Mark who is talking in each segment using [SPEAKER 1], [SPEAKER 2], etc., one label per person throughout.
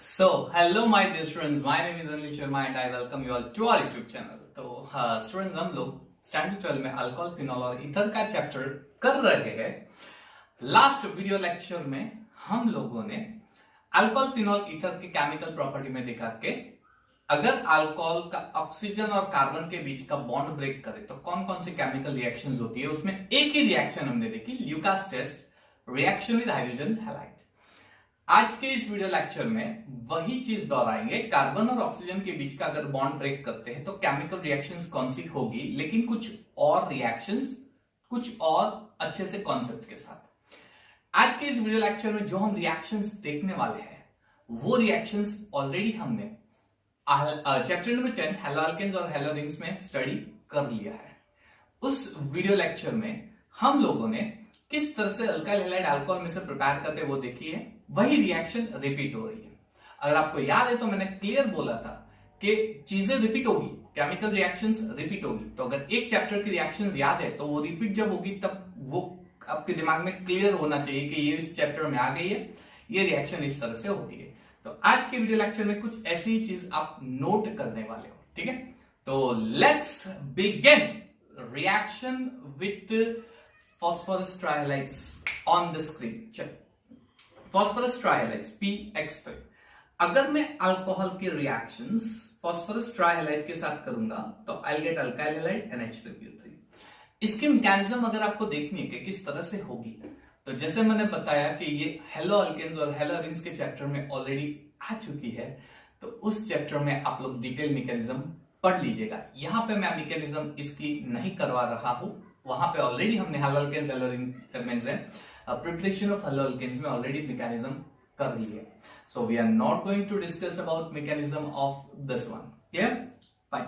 [SPEAKER 1] Hello my dear students, my name is Anil Sharma and I welcome you all to our YouTube channel. तो students हम लोग standard 12 में alcohol, phenol और ether का chapter कर रहे हैं। लास्ट वीडियो लेक्चर में हम लोगों ने अल्कोहल, फिनॉल, ईथर के केमिकल प्रॉपर्टी में देखा कि अगर अल्कोहल का ऑक्सीजन और कार्बन के बीच का बॉन्ड ब्रेक करे तो कौन कौन सी केमिकल रिएक्शंस होती है। उसमें एक ही रिएक्शन हमने देखी, Lucas test reaction with hydrogen halide. आज के इस वीडियो लेक्चर में वही चीज दोहराएंगे, कार्बन और ऑक्सीजन के बीच का अगर बॉन्ड ब्रेक करते हैं तो केमिकल रिएक्शंस कौन सी होगी, लेकिन कुछ और रिएक्शंस, कुछ और अच्छे से कॉन्सेप्ट के साथ। आज के इस वीडियो लेक्चर में जो हम रिएक्शंस देखने वाले हैं वो रिएक्शंस ऑलरेडी हमने चैप्टर नंबर 10 हेलो अल्केन्स और हेलो रिंग्स में स्टडी कर लिया है। उस वीडियो लेक्चर में हम लोगों ने किस तरह से अल्काइल हैलाइड अल्कोहल में से प्रिपेयर करते हैं वो देखिए। वही रिएक्शन रिपीट हो रही है। अगर आपको याद है तो मैंने क्लियर बोला था कि चीजें रिपीट होगी, केमिकल रिएक्शंस रिपीट होगी। तो अगर एक चैप्टर की रिएक्शंस याद है तो वो रिपीट जब होगी तब वो आपके दिमाग में क्लियर होना चाहिए कि ये इस चैप्टर में आ गई है, ये रिएक्शन इस तरह से होती है। तो आज के वीडियो लेक्चर में कुछ ऐसी ही चीज आप नोट करने वाले हो, ठीक है। तो let's begin reaction with phosphorus trihalides on the screen। चल, phosphorus trihalides PX3। अगर मैं अल्कोहल के रिएक्शंस phosphorus trihalides के साथ करूंगा तो I'll get alkyl halide NH3PO3। इसकी मैकेनिज्म अगर आपको देखनी है कि किस तरह से होगी, तो जैसे मैंने बताया कि ये हेलो अल्केन्स और हेलो रिंग्स के चैप्टर में ऑलरेडी आ चुकी है, तो उस चैप्टर में आप लोग डिटेल मैकेनिज्म पढ़ लीजिएगा। यहां पे मैं मैकेनिज्म इसकी नहीं करवा रहा हूं, वहां पे ऑलरेडी हमने haloalkanes haloarenes preparation of haloalkanes में ऑलरेडी मैकेनिज्म कर लिए। So we are not going to discuss about mechanism of this one. Clear? Fine.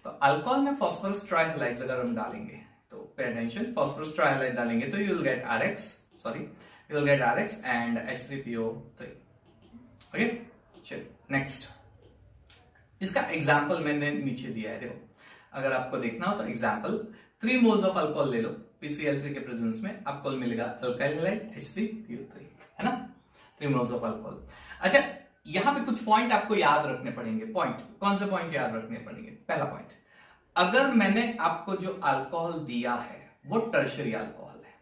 [SPEAKER 1] तो अल्कोहल में फास्फोरस ट्राइहैलाइड्स अगर हम डालेंगे तो पे अटेंशन, फास्फोरस ट्राइहैलाइड डालेंगे तो you will get RX and H3PO3। Okay, चलिए नेक्स्ट। इसका एग्जांपल मैंने नीचे दिया है, देखो। अगर आपको देखना हो तो एग्जांपल 3 मोल्स ऑफ अल्कोहल ले लो, PCl3 के प्रेजेंस में आपको मिलेगा अल्काइल हैलाइड H3PO3, है ना। 3 मोल्स ऑफ अल्कोहल। अच्छा, यहां पे कुछ पॉइंट आपको याद रखने पड़ेंगे। पॉइंट कौन से पॉइंट याद रखने पड़ेंगे? पहला पॉइंट, अगर मैंने आपको जो अल्कोहल दिया है वो टर्शरी अल्कोहल है,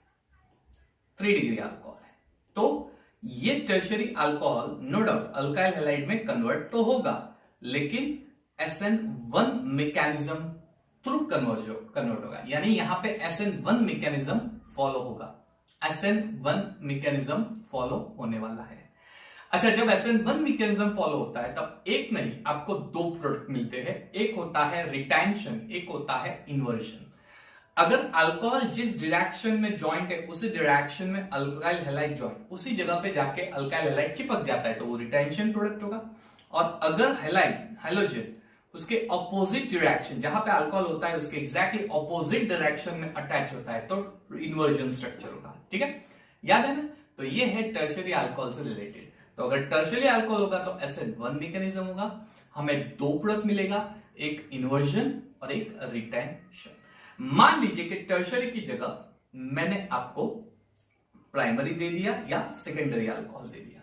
[SPEAKER 1] 3 डिग्री अल्कोहल है, तो ये tertiary alcohol no doubt alkyl halide में कन्वर्ट तो होगा, लेकिन SN1 मैकेनिज्म थ्रू कन्वर्ट होगा। यानी यहां पे SN1 मैकेनिज्म फॉलो होगा, SN1 मैकेनिज्म फॉलो होने वाला है। अच्छा, जब SN1 मैकेनिज्म फॉलो होता है तब एक नहीं, आपको 2 प्रोडक्ट मिलते हैं। एक होता है रिटेंशन, एक होता है इन्वर्जन। अगर अल्कोहल जिस डायरेक्शन में ज्वाइंट है उसी डायरेक्शन में अल्काइल हैलाइड ज्वाइंट उसी जगह पे जाके अल्काइल हैलाइड चिपक जाता है तो वो रिटेंशन प्रोडक्ट होगा। और अगर हैलोजन उसके ऑपोजिट डायरेक्शन, जहां पे अल्कोहल होता है उसके एग्जैक्टली ऑपोजिट डायरेक्शन में अटैच होता है तो इन्वर्जन स्ट्रक्चर होगा, ठीक है। याद है ना? तो ये है टर्शरी अल्कोहल से रिलेटेड। तो अगर टर्शरी अल्कोहल होगा तो SN1 मैकेनिज्म होगा, हमें 2 प्रोडक्ट मिलेगा, एक इन्वर्जन और एक रिटेंशन। मान लीजिए कि टर्शरी की जगह मैंने आपको प्राइमरी दे दिया या सेकेंडरी अल्कोहल दे दिया,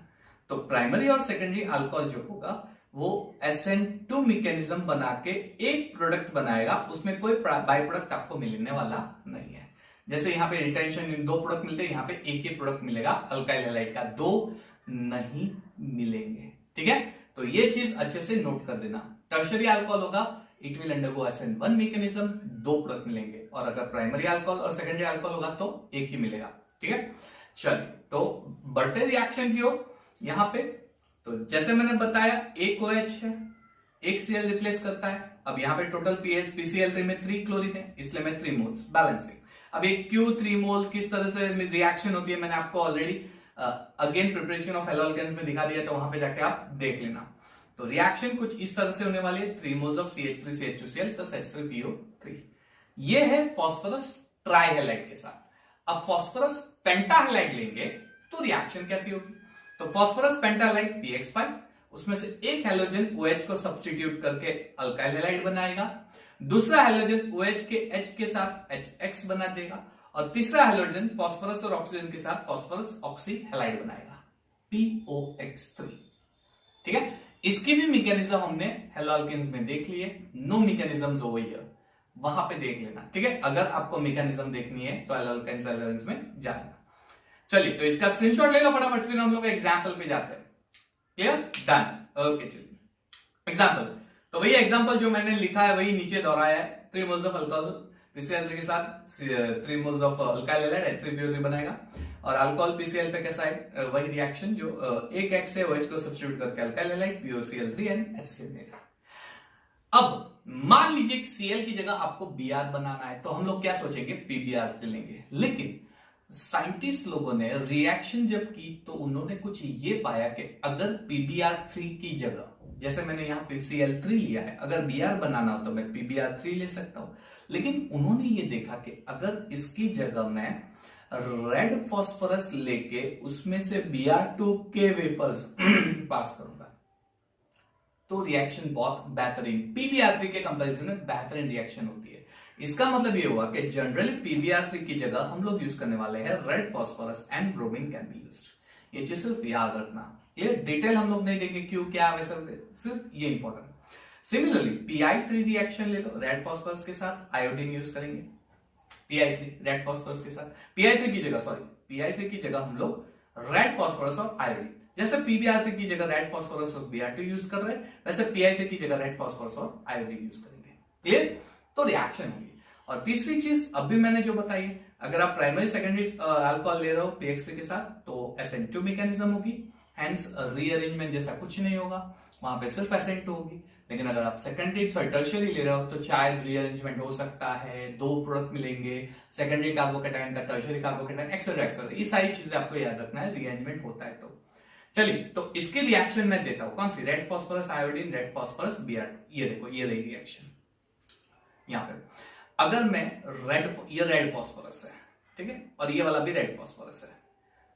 [SPEAKER 1] तो प्राइमरी और सेकेंडरी अल्कोहल जो होगा वो SN2 मैकेनिज्म बना के एक प्रोडक्ट बनाएगा, उसमें कोई बाई प्रोडक्ट आपको मिलने वाला नहीं है। जैसे यहाँ पे रिटेंशन में 2 प्रोडक्ट मिलते हैं, यहाँ पे एक ही प्रोडक्ट मिलेगा अल्काइल हैलाइड का, 2 नहीं मिलेंगे, ठीक है। तो ये चीज अच्छे से नोट कर देना। टर्शरी अल्कोहल होगा, it will undergo SN1 mechanism, 2 product मिलेंगे। और अगर प्राइमरी अल्कोहल और सेकेंडरी अल्कोहल होगा तो एक ही मिलेगा, ठीक है। चलिए, तो बढ़ते रिएक्शन की ओर। यहां पे तो जैसे मैंने बताया एक OH है, एक Cl रिप्लेस करता है। अब यहाँ पे टोटल PCl3 में 3 क्लोरीन है, इसलिए मैं 3 मोल्स बैलेंसिंग। अब एक Q3 मोल्स किस तरह से रिएक्शन होती है मैंने आपको already again preparation of haloalkanes में दिखा दिया, तो वहां पे जाके आप देख लेना। तो रिएक्शन कुछ इस तरह से होने वाली है, 3 moles of CH3 CH2Cl plus H3PO3। ये है फास्फोरस ट्राइहैलाइड के साथ। अब फास्फोरस पेंटाहैलाइड लेंगे तो रिएक्शन कैसी होगी? तो फास्फोरस पेंटाहैलाइड PX5, उसमें से एक हैलोजन OH को सब्स्टिट्यूट करके अल्काइल हैलाइड बनाएगा, दूसरा हैलोजन OH के H के साथ HX बना देगा, और तीसरा हैलोजन फास्फोरस और ऑक्सीजन के साथ फास्फोरस ऑक्सी हैलाइड बनाएगा, POX3। ठीक है, इसकी भी मैकेनिज्म हमने हेलोअल्केन्स में देख लिए, नो मैकेनिज्म्स ओवर हियर, वहां पे देख लेना। ठीक है, अगर आपको मैकेनिज्म देखनी है तो हेलोअल्केन्स हेलोअल्केन्स में जाना। चलिए, तो इसका स्क्रीनशॉट ले लो फटाफट, फिर हम लोग एग्जाम्पल पे जाते हैं। Clear, done, okay. चलिए एग्जाम्पल, तो वही एग्जाम्पल जो मैंने लिखा है वही नीचे दोहराया है। 3 मोल्स ऑफ अल्कोहल पीसीएल के साथ 3 moles of alkyl halide H3PO3 बनेगा। और अल्कोहल पीसीएल पे कैसा है, वही रिएक्शन जो एक एक्स है OH को सब्स्टिट्यूट करके alkyl halide POCl3 and HCl देगा। अब मान लीजिए Cl की जगह आपको Br बनाना है, तो हम लोग क्या सोचेंगे, PBr3 लेंगे। लेकिन साइंटिस्ट लोगों ने रिएक्शन जब की तो उन्होंने कुछ ये पाया कि अगर PBr3 की जगह, जैसे मैंने यहां पे Cl3 लिया है, अगर Br बनाना हो तो मैं PBr3 ले सकता हूं। लेकिन उन्होंने ये देखा कि अगर इसकी जगह मैं रेड फॉस्फोरस लेके उसमें से Br2 के वेपर्स पास करूंगा तो रिएक्शन बहुत बेहतरीन, PBr3 के कंपैरिजन में बेहतरीन रिएक्शन होती है। इसका मतलब ये हुआ कि जनरली PBr3 की जगह हम लोग यूज करने वाले हैं red phosphorus and bromine can be used. ये चीज सिर्फ याद रखना, क्लियर, डिटेल हम लोग नहीं देंगे क्यों क्या वैसे, सिर्फ ये इंपॉर्टेंट। सिमिलरली Pi3 रिएक्शन ले लो, रेड फॉस्फोरस के साथ आयोडीन यूज करेंगे। Pi3 रेड फॉस्फोरस के साथ, Pi3 की जगह हम लोग रेड फॉस्फोरस और आयोडीन, जैसे PBr3 की जगह रेड फॉस्फोरस और Br2 यूज कर रहे हैं, वैसे Pi3 की जगह रेड फॉस्फोरस और आयोडीन यूज करेंगे। क्लियर, तो रिएक्शन होगी। और तीसरी चीज अभी मैंने जो बताई है, अगर आप प्राइमरी सेकेंडरी अल्कोहल ले रहे हो PX3 के साथ तो SN2 मैकेनिज्म होगी, हेंस रीअरेंजमेंट जैसा कुछ नहीं होगा, वहां पे सिर्फ SN2 होगी। लेकिन अगर आप सेकेंडरी टर्शियरी ले रहे हो तो शायद रीअरेंजमेंट हो सकता है, 2 प्रोडक्ट मिलेंगे, सेकेंडरी कार्बोकैटायन का टर्शियरी कार्बोकैटायन एक्सेट्रा एक्सेट्रा, ये सारी चीजें आपको याद रखना है, रीअरेंजमेंट होता है तो। चलिए, तो इसकी रिएक्शन मैं देता हूं, कौन सी, red phosphorus iodine, red phosphorus Br2, ये देखो ये रही रिएक्शन। यहां पे अगर मैं ये रेड फॉस्फोरस है, ठीक है, और ये वाला भी रेड फॉस्फोरस है।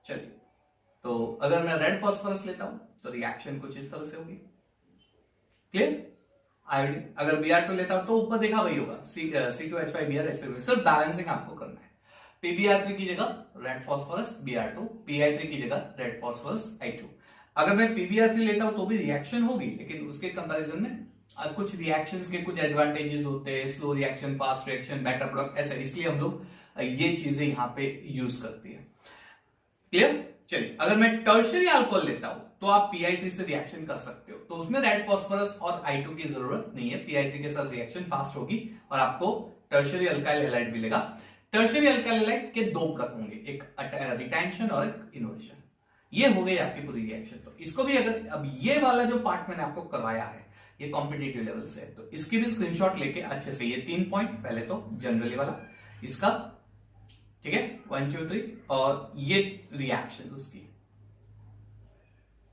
[SPEAKER 1] चलिए, तो अगर मैं रेड फॉस्फोरस लेता हूं तो रिएक्शन कुछ इस तरह से होगी। क्लियर, आयोडीन, अगर Br2 लेता हूं तो ऊपर देखा वही होगा, C2H5Br H3, सिर्फ बैलेंसिंग आपको करना है। PBr3 की जगह रेड फॉस्फोरस Br2, Pi3 की जगह रेड फॉस्फोरस I2। अगर मैं PBr3 लेता हूं तो भी रिएक्शन होगी, लेकिन उसके कंपैरिजन में कुछ रिएक्शंस के कुछ एडवांटेजेस होते हैं, slow reaction, fast reaction, better product, ऐसे, इसलिए हम लोग ये चीजें यहां पे यूज करती है। क्लियर, चलिए, अगर मैं टर्शियरी अल्कोहल लेता हूं तो आप Pi3 से रिएक्शन कर सकते हो, तो उसमें रेड फॉस्फोरस और I2 की जरूरत नहीं है, Pi3 के साथ रिएक्शन फास्ट होगी और आपको टर्शियरी अल्काइल हैलाइड मिलेगा। टर्शियरी अल्काइल हैलाइड के 2 प्रोडक्ट होंगे, एक रिटेंशन और एक इनोवेशन। ये हो गई आपकी पूरी रिएक्शन। तो इसको भी अगर, अब ये वाला जो पार्ट मैंने आपको करवाया है ये कॉम्पिटिटिव लेवल से है, तो इसकी भी स्क्रीनशॉट लेके अच्छे से, ये 3 पॉइंट, पहले तो जनरली वाला इसका, ठीक है, 1 2 3, और ये रिएक्शन उसकी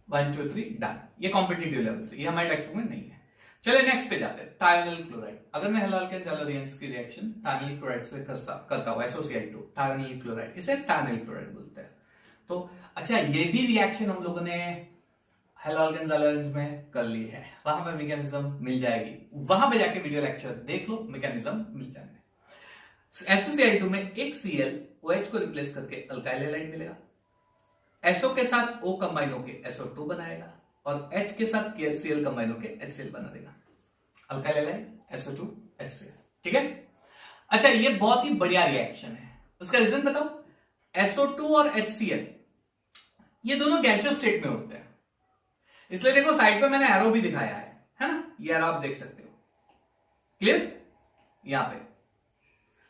[SPEAKER 1] 1 2 3 डन, ये कॉम्पिटिटिव लेवल से, ये हमारे टेक्स्ट बुक में नहीं है। चलिए नेक्स्ट पे जाते हैं, थायोनिल क्लोराइड। अगर मैं हेलोअल्केन्स हेलोरियंस की रिएक्शन थायोनिल क्लोराइड से करता हूं, SOCl2 थायोनिल क्लोराइड, इसे थायोनिल क्लोराइड बोलते हैं। तो अच्छा, ये भी रिएक्शन हम लोगों ने हेलोअल्केन्स हेलोरियंस में कर ली है, वहां पे मैकेनिज्म मिल जाएगी, वहां पे जाके वीडियो लेक्चर देख लो, मैकेनिज्म मिल जाएंगे। SOCl2 में एक Cl OH को रिप्लेस करके अल्काइल हैलाइड मिलेगा, SO के साथ O कंबाइन होके SO2 बनाएगा और H के साथ Cl कंबाइन होके HCl बना देगा, अल्काइल हैलाइड SO2 HCl। ठीक है, अच्छा, ये बहुत ही बढ़िया रिएक्शन है, उसका रीजन बताओ। SO2 और HCl ये दोनों गैसियस स्टेट में होते हैं, इसलिए देखो साइड पे मैंने एरो भी दिखाया है ना, ये एरो आप देख सकते हो, क्लियर, यहां पे।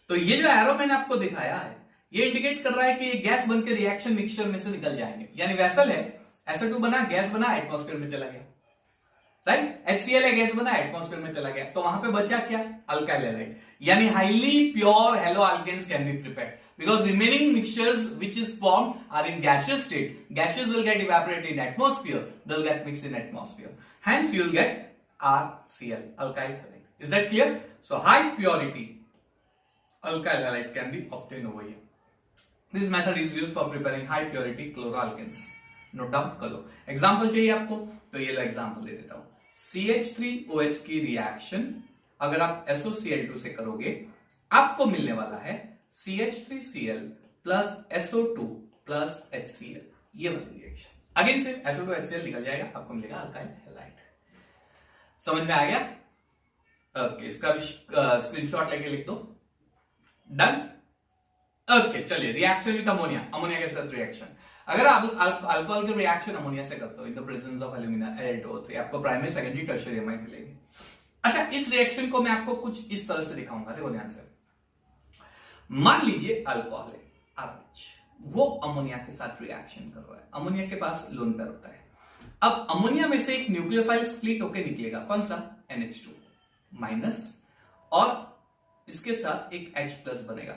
[SPEAKER 1] तो ये जो एरो मैंने आपको दिखाया है ये इंडिकेट कर रहा है कि ये गैस बन के रिएक्शन मिक्सचर में से निकल जाएंगे, यानी वेसल है, SO2 बना, गैस बना, एटमॉस्फेयर में चला गया, राइट, HCl है, गैस बना, एटमॉस्फेयर में चला गया, तो वहां पे बचा क्या, अल्काइल हैलाइड, यानी highly pure haloalkanes can be prepared because remaining mixtures which is formed are in gaseous state. Gases will get evaporated in atmosphere, they'll get mixed in atmosphere, hence you'll get RCl, alkyl halide. Is that clear? So high purity alkyl halide can be obtained over here. This method is used for preparing high purity chloroalkanes. Note down कर लो। Example चाहिए आपको तो ये लो example दे देता हूं, CH3OH की reaction अगर आप SOCl2 से करोगे आपको मिलने वाला है CH3Cl plus SO2 plus HCl, ये वाली रिएक्शन। अगेन से SO2HCl निकल जाएगा, आपको मिलेगा अल्काइल हैलाइड। समझ में आ गया? ओके, इसका भी स्क्रीनशॉट लेके लिख दो। डन। ओके, चलिए रिएक्शन विद अमोनिया, अमोनिया के साथ रिएक्शन। अगर आप अल्कोहल के रिएक्शन अमोनिया से करते हो in the presence of alumina Al2O3, आपको प्राइमरी सेकेंडरी टर्शियरी अमाइन मिलेगी। अच्छा, इस रिएक्शन को मैं आपको कुछ इस तरह से दिखाऊंगा, देखो ध्यान से। मान लीजिए अल्कोहल है RH, वो अमोनिया के साथ रिएक्शन कर रहा है, अमोनिया के पास लोन पेयर होता है। अब अमोनिया में से एक न्यूक्लियोफाइल स्प्लिट होकर निकलेगा, कौन सा? NH2 माइनस, और इसके साथ एक H+ बनेगा।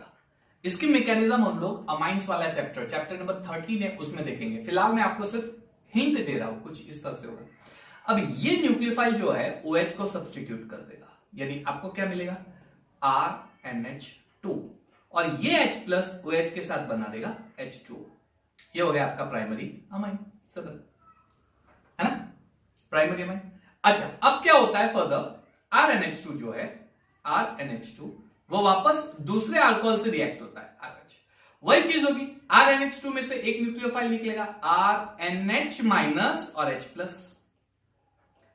[SPEAKER 1] इसकी मैकेनिज्म हम लोग अमाइंस वाला चैप्टर नंबर 13 है, उसमें देखेंगे। फिलहाल मैं आपको सिर्फ हिंट दे रहा हूं, कुछ इस तरह से होगा। अब ये न्यूक्लियोफाइल जो है OH को सब्सटीट्यूट कर देगा, यानी आपको क्या मिलेगा? RNH2, और ये H+ OH के साथ बना देगा H2। ये हो गया आपका प्राइमरी अमाइन, सिंपल है ना, प्राइमरी अमाइन। अच्छा, अब क्या होता है फर्दर? RNH2 जो है, RNH2 वो वापस दूसरे अल्कोहल से रिएक्ट होता है, RH। वही चीज होगी, RNH2 में से एक न्यूक्लियोफाइल निकलेगा, RNH- और H+।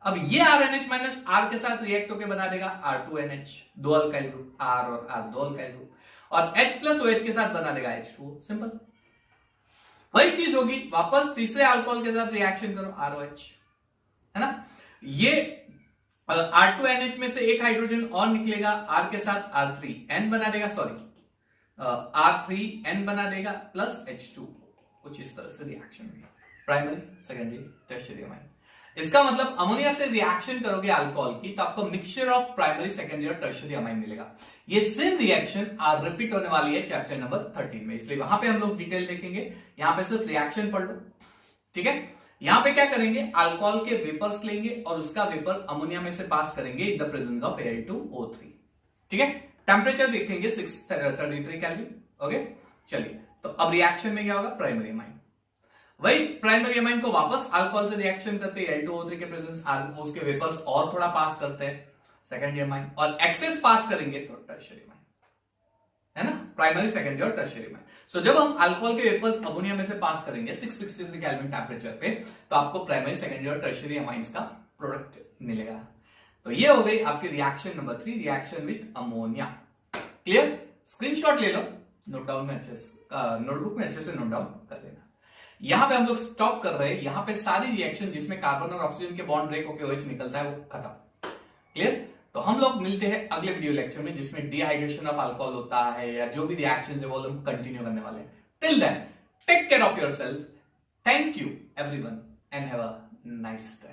[SPEAKER 1] अब ये RNH- R के साथ रिएक्ट होकर बना देगा R2NH, दो अल्काइल ग्रुप, R और R दो अल्काइल ग्रुप, और H+ OH के साथ बना देगा H2O, सिंपल। वही चीज होगी, वापस तीसरे अल्कोहल के साथ रिएक्शन करो, ROH, है ना। ये R2NH में से एक हाइड्रोजन और निकलेगा, R के साथ R3N बना देगा, R3N बना देगा प्लस H2, कुछ इस तरह से रिएक्शन होगी, प्राइमरी सेकेंडरी टर्शियरी अमाइन। इसका मतलब अमोनिया से रिएक्शन करोगे अल्कोहल की, तो आपको मिक्सचर ऑफ प्राइमरी सेकेंडरी और टर्शियरी अमाइन मिलेगा। ये सेम रिएक्शन आज रिपीट होने वाली है चैप्टर नंबर 13 में, इसलिए वहां पे हम लोग डिटेल देखेंगे। यहां पे सिर्फ रिएक्शन पढ़ लो, ठीक है। यहां पे क्या करेंगे? अल्कोहल के वेपर्स लेंगे और उसका वेपर अमोनिया में से पास करेंगे in the presence of Al2O3, ठीक है। टेम्परेचर देखेंगे 633 केल्विन, ओके। चलिए, तो अब रिएक्शन में क्या होगा? प्राइमरी अमाइन, वही प्राइमरी अमाइन को वापस अल्कोहल से रिएक्शन करते हैं, Al2O3 के प्रेजेंस, उसके वेपर्स और थोड़ा पास करते हैं, सेकेंडरी अमाइन, और एक्सेस पास करेंगे तो टर्शियरी अमाइन, है ना, प्राइमरी सेकेंडरी और टर्शियरी अमाइन। सो जब हम अल्कोहल के वेपर्स अमोनिया में से पास करेंगे 663 केल्विन टेम्परेचर पे, तो आपको प्राइमरी सेकेंडरी और टर्शियरी अमाइंस का प्रोडक्ट मिलेगा। तो ये हो गई आपकी reaction number 3, reaction with ammonia. Clear? Screenshot ले लो, नोट डाउन में अच्छे से, नोटबुक में अच्छे से नोट डाउन कर लेना। यहां पे हम लोग स्टॉप कर रहे हैं, यहां पे सारी रिएक्शन जिसमें कार्बन और ऑक्सीजन के बॉन्ड ब्रेक होकर OH निकलता है वो खत्म। क्लियर? तो हम लोग मिलते हैं अगले वीडियो लेक्चर में, जिसमें डिहाइड्रेशन ऑफ अल्कोहल होता है या जो भी रिएक्शंस है वो हम कंटिन्यू करने वाले हैं। Till then take care of yourself, thank you everyone and have a nice day.